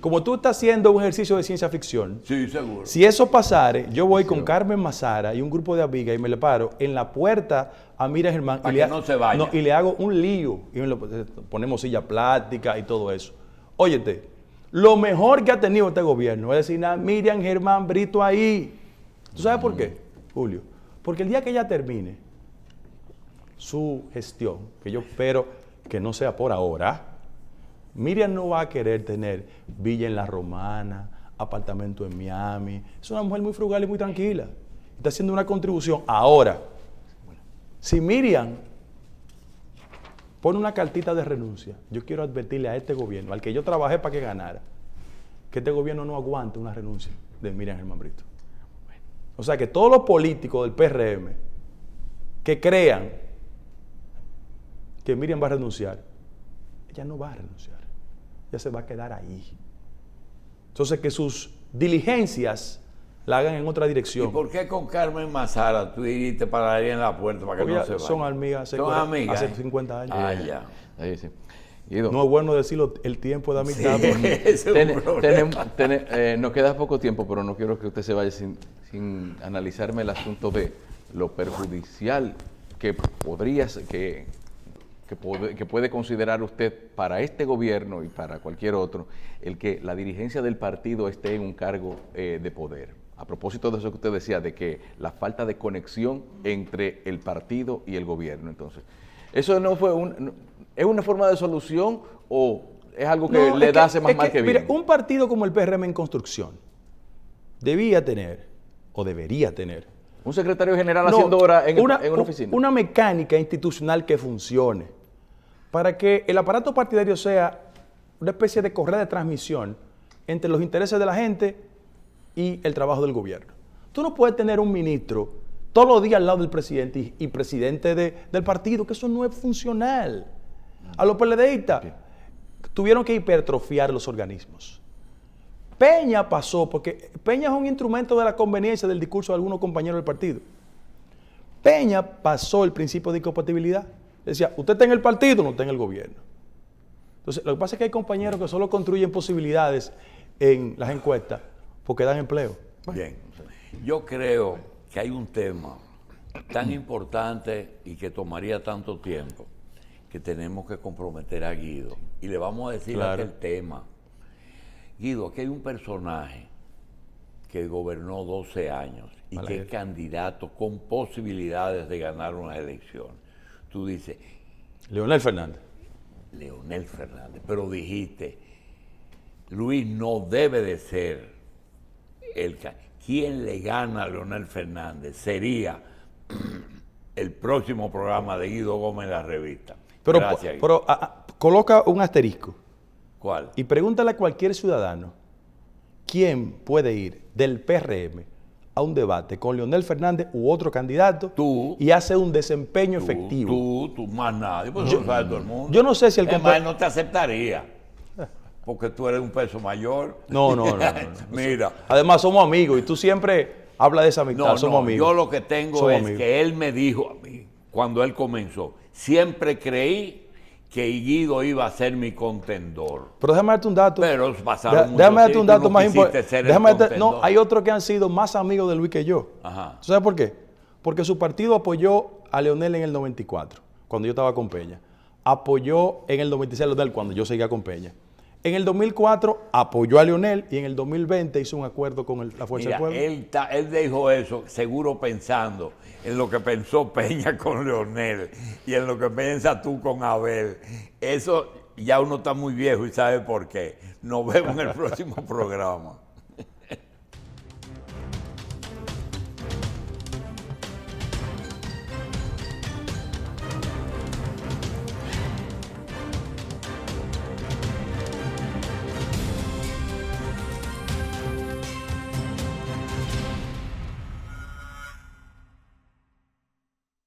como tú estás haciendo un ejercicio de ciencia ficción, Sí, seguro. si eso pasare, yo voy con Carmen Mazara y un grupo de amigas y me le paro en la puerta a Miriam Germán Para y, que no se vaya. y le hago un lío. Y ponemos silla plástica y todo eso. Óyete, lo mejor que ha tenido este gobierno es decir, Miriam Germán Brito ahí. ¿Tú sabes por qué, Julio? Porque el día que ella termine su gestión, que yo espero que no sea por ahora, Miriam no va a querer tener villa en La Romana, apartamento en Miami. Es una mujer muy frugal y muy tranquila. Está haciendo una contribución. Ahora, si Miriam pone una cartita de renuncia, yo quiero advertirle a este gobierno, al que yo trabajé para que ganara, que este gobierno no aguante una renuncia de Miriam Germán Brito. O sea que todos los políticos del PRM que crean que Miriam va a renunciar, ella no va a renunciar, ella se va a quedar ahí. Entonces que sus diligencias la hagan en otra dirección. ¿Y por qué con Carmen Mazara tú irías y te pararías en la puerta para que Porque no se vaya? son amigas hace 50 años. Ah, ya. Ahí sí. Guido, No es bueno decirlo el tiempo de amistad. Ese es un problema. nos queda poco tiempo, pero no quiero que usted se vaya sin analizarme el asunto de lo perjudicial que puede considerar usted para este gobierno y para cualquier otro, el que la dirigencia del partido esté en un cargo de poder. A propósito de eso que usted decía, de que la falta de conexión entre el partido y el gobierno. Entonces, ¿eso no fue es una forma de solución o es algo que No, le hace más mal que bien? Mira, un partido como el PRM en construcción debía tener, o debería tener, Un secretario general haciendo hora en una oficina. Una mecánica institucional que funcione para que el aparato partidario sea una especie de correa de transmisión entre los intereses de la gente y el trabajo del gobierno. Tú no puedes tener un ministro todos los días al lado del presidente y presidente del partido, que eso no es funcional. A los PLDistas tuvieron que hipertrofiar los organismos. Peña pasó, porque Peña es un instrumento de la conveniencia del discurso de algunos compañeros del partido. Peña pasó el principio de incompatibilidad. Decía, usted está en el partido, no está en el gobierno. Entonces, lo que pasa es que hay compañeros que solo construyen posibilidades en las encuestas porque dan empleo. Bien, yo creo que hay un tema tan importante y que tomaría tanto tiempo que tenemos que comprometer a Guido. Y le vamos a decir Claro. aquel tema. Guido, aquí hay un personaje que gobernó 12 años y que es candidato con posibilidades de ganar unas elecciones. Tú dices, Leonel Fernández. Leonel Fernández, pero dijiste, Luis no debe de ser ¿Quién le gana a Leonel Fernández? Sería el próximo programa de Guido Gómez en la revista. Pero, Gracias, Guido. coloca un asterisco ¿Cuál? y pregúntale a cualquier ciudadano quién puede ir del PRM a un debate con Leonel Fernández u otro candidato Tú. y hace un desempeño efectivo. Tú, más nadie, pues eso lo sabe todo el mundo. Yo no sé si el Es más, él no te aceptaría, porque tú eres un peso mayor. No. Mira. Además, somos amigos y tú siempre hablas de esa amistad. No, somos amigos. yo lo que tengo Somos es amigos. que él me dijo a mí, cuando él comenzó, siempre creí que Guido iba a ser mi contendor. Pero déjame darte un dato. Pero pasaron muchos Déjame darte días un y tú dato no más quisiste importante. ser el contendor. No, hay otros que han sido más amigos de Luis que yo. Ajá. ¿Tú sabes por qué? Porque su partido apoyó a Leonel en el 94, cuando yo estaba con Peña. Apoyó en el 96 a Leonel cuando yo seguía con Peña. En el 2004 apoyó a Leonel y en el 2020 hizo un acuerdo con la Fuerza Mira, del Pueblo. él dijo eso seguro pensando en lo que pensó Peña con Leonel y en lo que piensa tú con Abel. Eso ya uno está muy viejo y sabe por qué. Nos vemos en el próximo programa.